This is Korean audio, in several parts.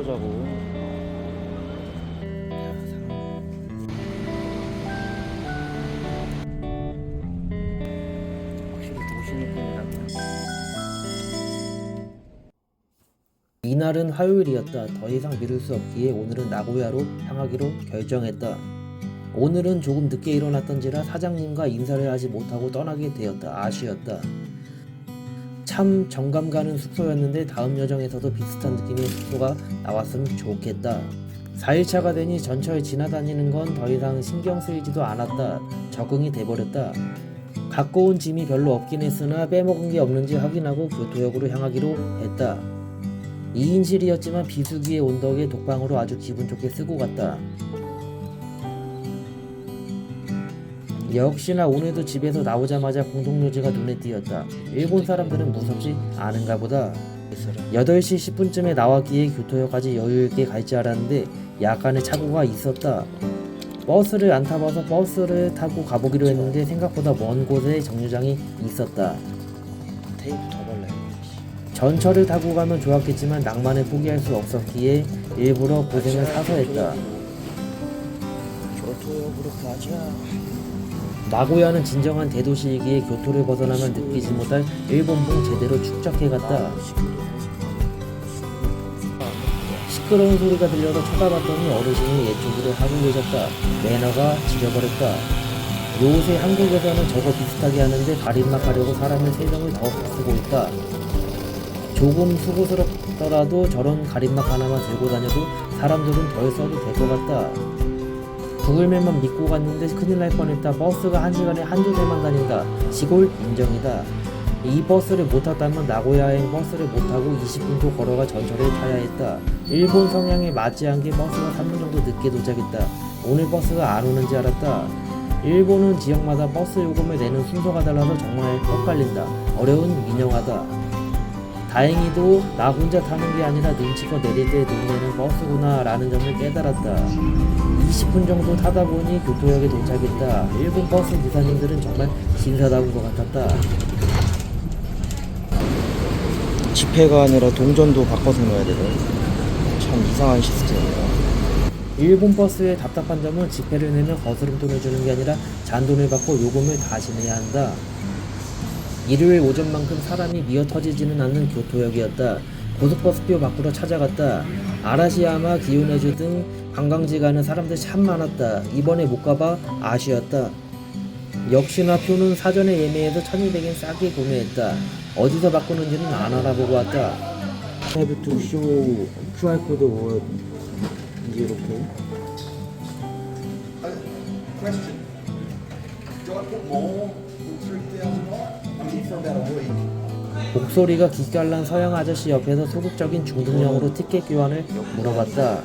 보자고. 확실히 도시 느낌이 납니다. 이날은 화요일이었다. 더 이상 미룰 수 없기에 오늘은 나고야로 향하기로 결정했다. 오늘은 조금 늦게 일어났던지라 사장님과 인사를 하지 못하고 떠나게 되었다. 아쉬웠다. 참 정감 가는 숙소였는데 다음 여정에서도 비슷한 느낌의 숙소가 나왔으면 좋겠다. 4일차가 되니 전철 지나다니는 건 더 이상 신경 쓰이지도 않았다. 적응이 돼버렸다. 갖고 온 짐이 별로 없긴 했으나 빼먹은 게 없는지 확인하고 교토역으로 향하기로 했다. 2인실이었지만 비수기의 온덕에 독방으로 아주 기분 좋게 쓰고 갔다. 역시나 오늘도 집에서 나오자마자 공동묘지가 눈에 띄었다. 일본 사람들은 무섭지 않은가 보다. 8시 10분쯤에 나왔기에 교토역까지 여유있게 갈 줄 알았는데 약간의 착오가 있었다. 버스를 안 타봐서 버스를 타고 가보기로 했는데 생각보다 먼 곳에 정류장이 있었다. 테이프 더 발라요. 전철을 타고 가면 좋았겠지만 낭만을 포기할 수 없었기에 일부러 고생을 사서 했다. 교토역으로 가자. 나고야는 진정한 대도시이기에 교토를 벗어나면 느끼지 못할 일본풍 제대로 축적해갔다. 시끄러운 소리가 들려서 쳐다봤더니 어르신이 옛쪽으로 하고 계셨다. 매너가 지져버렸다. 요새 한국에서는 저거 비슷하게 하는데 가림막 하려고 사람을 3명을 더 쓰고 있다. 조금 수고스럽더라도 저런 가림막 하나만 들고 다녀도 사람들은 덜 써도 될 것 같다. 구글맵만 믿고 갔는데 큰일 날 뻔했다. 버스가 1시간에 한두 대만 다닌다. 시골 인정이다. 이 버스를 못 탔다면 나고야행 버스를 못 타고 20분도 걸어가 전철을 타야 했다. 일본 성향에 맞지 않게 버스가 3분 정도 늦게 도착했다. 오늘 버스가 안 오는지 알았다. 일본은 지역마다 버스 요금을 내는 순서가 달라서 정말 헷갈린다. 어려운 민영화다. 다행히도 나 혼자 타는 게 아니라 눈치껏 내릴 때 돈 내는 버스구나 라는 점을 깨달았다. 20분 정도 타다 보니 교토역에 도착했다. 일본 버스 기사님들은 정말 신사다운 것 같았다. 지폐가 아니라 동전도 바꿔서 넣어야 되네. 참 이상한 시스템이야. 일본 버스의 답답한 점은 지폐를 내면 거스름돈을 주는 게 아니라 잔돈을 받고 요금을 다시 내야 한다. 일요일 오전만큼 사람이 미어터지지는 않는 교토역이었다. 고속버스표 밖으로 찾아갔다. 아라시야마, 기요네주 등 관광지 가는 사람들 참 많았다. 이번에 못 가봐 아쉬웠다. 역시나 표는 사전에 예매해서 1200엔 싸게 구매했다. 어디서 바꾸는지는 안 알아보고 왔다. Have to show QR 코드 or 이제 이렇게. Question. Do I put more than $3,000? I'm here for about a week. 목소리가 기깔난 서양 아저씨 옆에서 소극적인 중등형으로 티켓 교환을 물어봤다.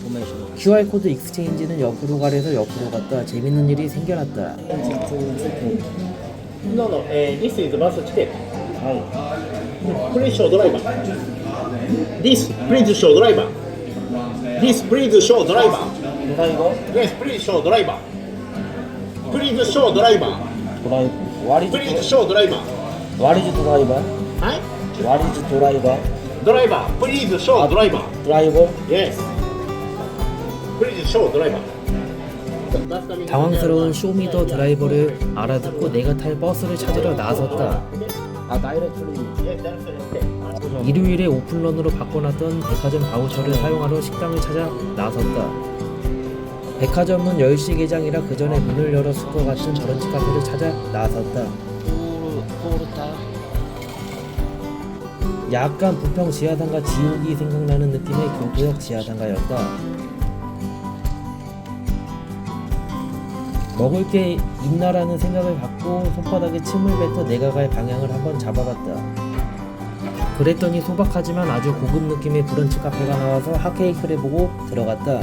포메이션. QR코드 익스체인지는 옆으로 가래서 옆으로 갔다. 재밌는 일이 생겨났다. No, no, this is bus ticket. Please show driver. This, please show driver. This, please show driver. 드라이버? Yes, please show driver. Please show driver. Please show driver. 와리즈 드라이버? Hi? 와리즈 드라이버? Driver, please show driver. 드라이버? Yes. Please show driver. That's the meaning. 당황스러운 쇼미더 드라이버를 알아듣고 내가 탈 버스를 찾으러 나섰다. 아 다이렉트리. Yes, that's it. 일요일에 오픈런으로 바꿔놨던 백화점 바우처를 사용하러 식당을 찾아 나섰다. 백화점은 10시 개장이라 그 전에 문을 열었을 것 같은 브런치 카페를 찾아 나섰다. 포르타. 약간 부평 지하상가 지옥이 생각나는 느낌의 교토역 지하상가였다. 먹을 게 있나라는 생각을 갖고 손바닥에 침을 뱉어 내가 갈 방향을 한번 잡아봤다. 그랬더니 소박하지만 아주 고급 느낌의 브런치 카페가 나와서 핫케이크를 보고 들어갔다.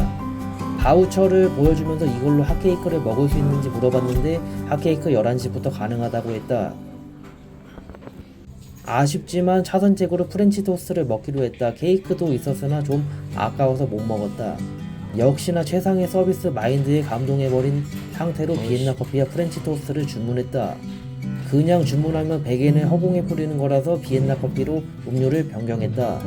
바우처를 보여주면서 이걸로 핫케이크를 먹을 수 있는지 물어봤는데 핫케이크 11시부터 가능하다고 했다. 아쉽지만 차선책으로 프렌치 토스트를 먹기로 했다. 케이크도 있었으나 좀 아까워서 못 먹었다. 역시나 최상의 서비스 마인드에 감동해버린 상태로 비엔나 커피와 프렌치 토스트를 주문했다. 그냥 주문하면 100엔을 허공에 뿌리는 거라서 비엔나 커피로 음료를 변경했다.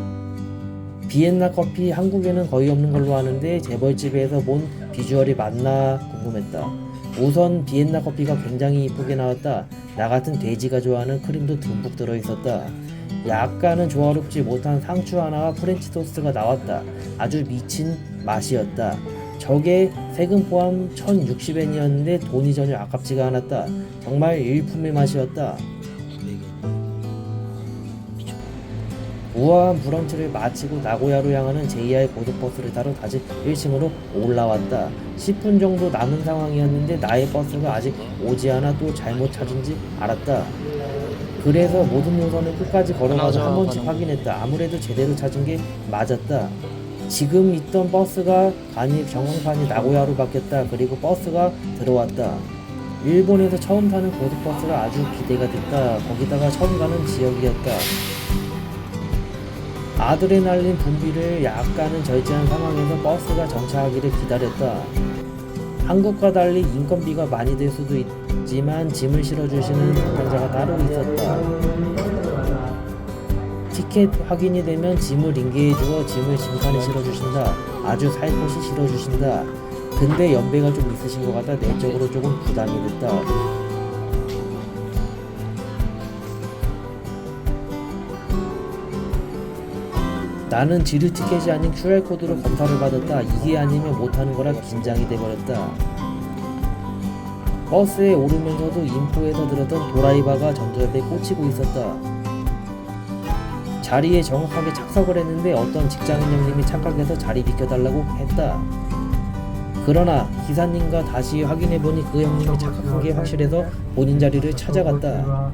비엔나 커피 한국에는 거의 없는 걸로 아는데 재벌집에서 본 비주얼이 맞나 궁금했다. 우선 비엔나 커피가 굉장히 이쁘게 나왔다. 나 같은 돼지가 좋아하는 크림도 듬뿍 들어있었다. 약간은 조화롭지 못한 상추 하나와 프렌치 토스트가 나왔다. 아주 미친 맛이었다. 저게 세금 포함 1060엔이었는데 돈이 전혀 아깝지가 않았다. 정말 일품의 맛이었다. 우아한 브런치를 마치고 나고야로 향하는 JR 고속버스를 타러 다시 1층으로 올라왔다. 10분 정도 남은 상황이었는데 나의 버스가 아직 오지 않아 또 잘못 찾은지 알았다. 그래서 모든 노선을 끝까지 걸어가서 한 번씩 확인했다. 아무래도 제대로 찾은 게 맞았다. 지금 있던 버스가 간이 전광판이 나고야로 바뀌었다. 그리고 버스가 들어왔다. 일본에서 처음 타는 고속버스라 아주 기대가 됐다. 거기다가 처음 가는 지역이었다. 아드레날린 분비를 약간은 절제한 상황에서 버스가 정차하기를 기다렸다. 한국과 달리 인건비가 많이 들 수도 있지만 짐을 실어주시는 담당자가 따로 있었다. 티켓 확인이 되면 짐을 인계해주어 짐을 짐칸에 실어주신다. 아주 살포시 실어주신다. 근데 연배가 좀 있으신 것 같아 내적으로 조금 부담이 됐다. 나는 지르 티켓이 아닌 QR코드로 검사를 받았다. 이게 아니면 못하는 거라 긴장이 돼버렸다. 버스에 오르면서도 인포에서 들었던 도라이바가 전두엽에 꽂히고 있었다. 자리에 정확하게 착석을 했는데 어떤 직장인 형님이 착각해서 자리 비켜달라고 했다. 그러나 기사님과 다시 확인해보니 그 형님이 착각한 게 확실해서 본인 자리를 찾아갔다.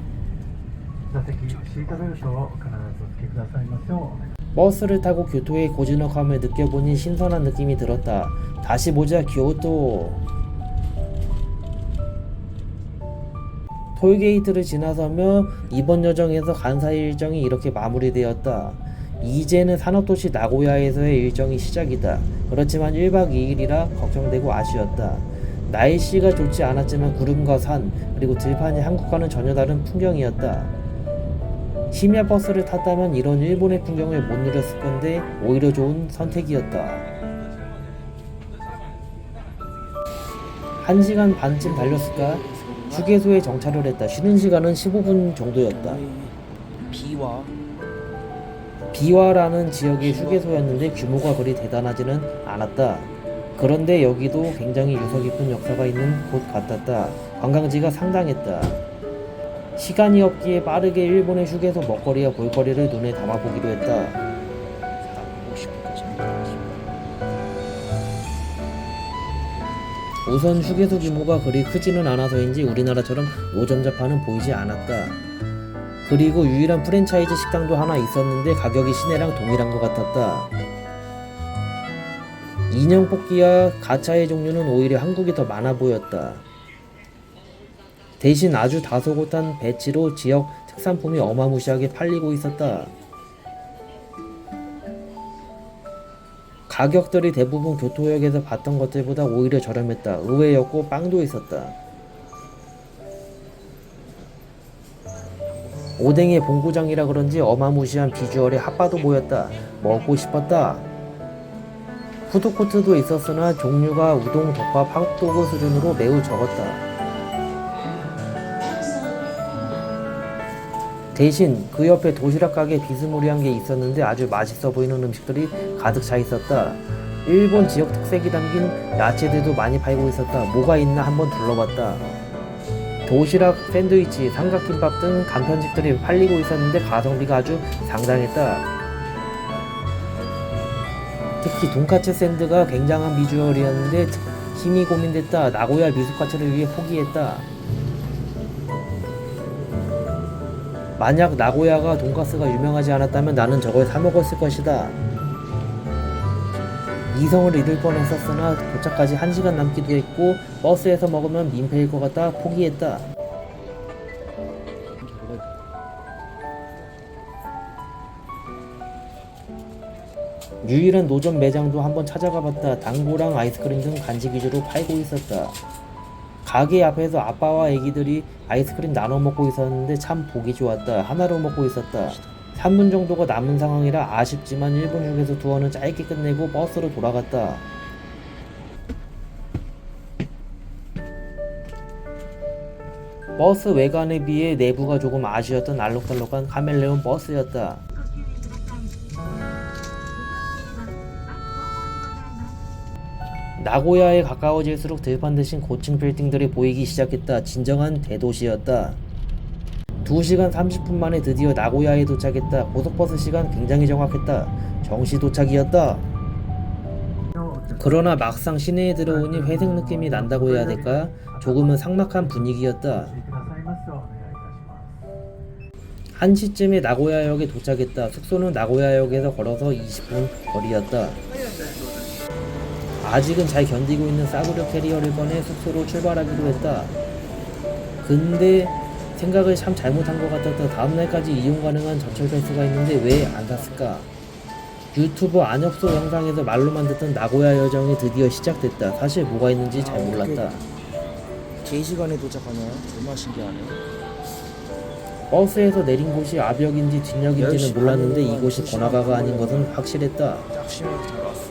버스를 타고 교토의 고즈넉함을 느껴보니 신선한 느낌이 들었다. 다시 보자 교토. 톨게이트를 지나서며 이번 여정에서 간사이 일정이 이렇게 마무리되었다. 이제는 산업도시 나고야에서의 일정이 시작이다. 그렇지만 1박 2일이라 걱정되고 아쉬웠다. 날씨가 좋지 않았지만 구름과 산 그리고 들판이 한국과는 전혀 다른 풍경이었다. 심야 버스를 탔다면 이런 일본의 풍경을 못 누렸을 건데 오히려 좋은 선택이었다. 1시간 반쯤 달렸을까? 휴게소에 정차를 했다. 쉬는 시간은 15분 정도였다. 비와라는 지역의 휴게소였는데 규모가 그리 대단하지는 않았다. 그런데 여기도 굉장히 유서 깊은 역사가 있는 곳 같았다. 관광지가 상당했다. 시간이 없기에 빠르게 일본의 휴게소 먹거리와 볼거리를 눈에 담아보기로 했다. 우선 휴게소 규모가 그리 크지는 않아서인지 우리나라처럼 노점자파는 보이지 않았다. 그리고 유일한 프랜차이즈 식당도 하나 있었는데 가격이 시내랑 동일한 것 같았다. 인형 뽑기와 가차의 종류는 오히려 한국이 더 많아 보였다. 대신 아주 다소곳한 배치로 지역 특산품이 어마무시하게 팔리고 있었다. 가격들이 대부분 교토역에서 봤던 것들보다 오히려 저렴했다. 의외였고 빵도 있었다. 오뎅의 본고장이라 그런지 어마무시한 비주얼의 핫바도 보였다. 먹고 싶었다. 푸드코트도 있었으나 종류가 우동, 덮밥, 핫도그 수준으로 매우 적었다. 대신 그 옆에 도시락 가게 비스무리한 게 있었는데 아주 맛있어 보이는 음식들이 가득 차 있었다. 일본 지역 특색이 담긴 야채들도 많이 팔고 있었다. 뭐가 있나 한번 둘러봤다. 도시락, 샌드위치, 삼각김밥 등 간편식들이 팔리고 있었는데 가성비가 아주 상당했다. 특히 돈까츠 샌드가 굉장한 비주얼이었는데 힘이 고민됐다. 나고야 미숫가츠를 위해 포기했다. 만약 나고야가 돈가스가 유명하지 않았다면 나는 저걸 사 먹었을 것이다. 이성을 잃을 뻔했었으나 도착까지 1시간 남기도 했고 버스에서 먹으면 민폐일 것 같아 포기했다. 유일한 노점 매장도 한번 찾아가 봤다. 당고랑 아이스크림 등 간식 위주로 팔고 있었다. 가게 앞에서 아빠와 애기들이 아이스크림 나눠 먹고 있었는데 참 보기 좋았다. 하나로 먹고 있었다. 3분 정도가 남은 상황이라 아쉽지만 1분 휴게소 투어는 짧게 끝내고 버스로 돌아갔다. 버스 외관에 비해 내부가 조금 아쉬웠던 알록달록한 카멜레온 버스였다. 나고야에 가까워질수록 들판 대신 고층 빌딩들이 보이기 시작했다. 진정한 대도시였다. 2시간 30분 만에 드디어 나고야에 도착했다. 고속버스 시간 굉장히 정확했다. 정시 도착이었다. 그러나 막상 시내에 들어오니 회색 느낌이 난다고 해야 될까? 조금은 삭막한 분위기였다. 1시쯤에 나고야역에 도착했다. 숙소는 나고야역에서 걸어서 20분 거리였다. 아직은 잘 견디고 있는 싸구려 캐리어를 꺼내 숙소로 출발하기로 했다. 근데 생각을 참 잘못한 것 같았다. 다음날까지 이용 가능한 전철 패스가 있는데 왜 안 샀을까? 유튜버 안엽소 영상에서 말로만 듣던 나고야 여정이 드디어 시작됐다. 사실 뭐가 있는지 잘 몰랐다. 제 시간에 도착하네요. 정말 신기하네. 버스에서 내린 곳이 앞역인지 뒷역인지는 10시 몰랐는데 반이면 이곳이 2시간 번화가가 아닌 것은 확실했다. 짝심하게 잘 왔어.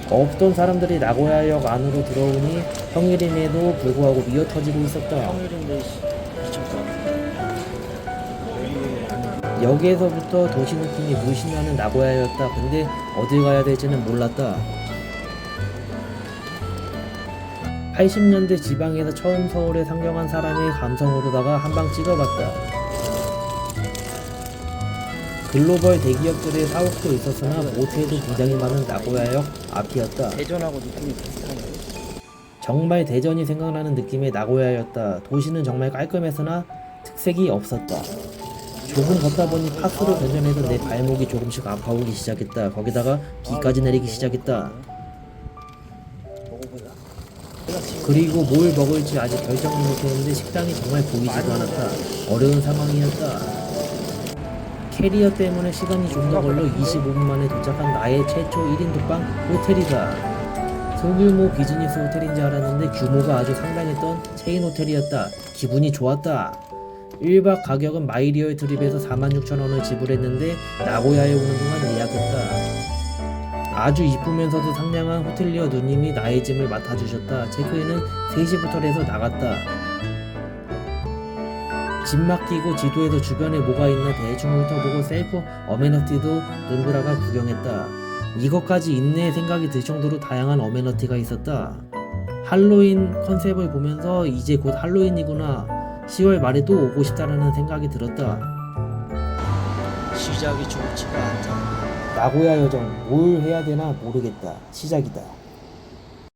없던 사람들이 나고야역 안으로 들어오니 평일임에도 불구하고 미어터지고 있었다. 평일인데 미쳤다. 역에서부터 도시 느낌이 물씬 나는 나고야였다. 근데 어딜 가야 될지는 몰랐다. 80년대 지방에서 처음 서울에 상경한 사람의 감성으로다가 한방 찍어봤다. 글로벌 대기업들의 사옥도 있었으나 모텔도 굉장히 많은 나고야역 앞이었다. 대전하고 느낌이 비슷하네. 정말 대전이 생각나는 느낌의 나고야였다. 도시는 정말 깔끔했으나 특색이 없었다. 조금 걷다 보니 파스로 변전해서 내 발목이 조금씩 아파오기 시작했다. 거기다가 비까지 내리기 시작했다. 먹어보자. 그리고 뭘 먹을지 아직 결정을 못했는데 식당이 정말 보이지도 않았다. 어려운 상황이었다. 캐리어 때문에 시간이 좀 더 걸려 25분 만에 도착한 나의 최초 1인 독방 호텔이다. 소규모 비즈니스 호텔인지 알았는데 규모가 아주 상당했던 체인 호텔이었다. 기분이 좋았다. 1박 가격은 마이리얼 트립에서 46,000원을 지불했는데 나고야에 오는 동안 예약했다. 아주 이쁘면서도 상냥한 호텔리어 누님이 나의 짐을 맡아주셨다. 체크인은 3시부터 해서 나갔다. 짐 맡기고 지도에서 주변에 뭐가 있나 대충 훑어보고 셀프 어메너티도 눈보라가 구경했다. 이것까지 있네 생각이 들 정도로 다양한 어메너티가 있었다. 할로윈 컨셉을 보면서 이제 곧 할로윈이구나. 10월 말에 또 오고 싶다라는 생각이 들었다. 시작이 좋지가 않다. 나고야 여정 뭘 해야 되나 모르겠다. 시작이다.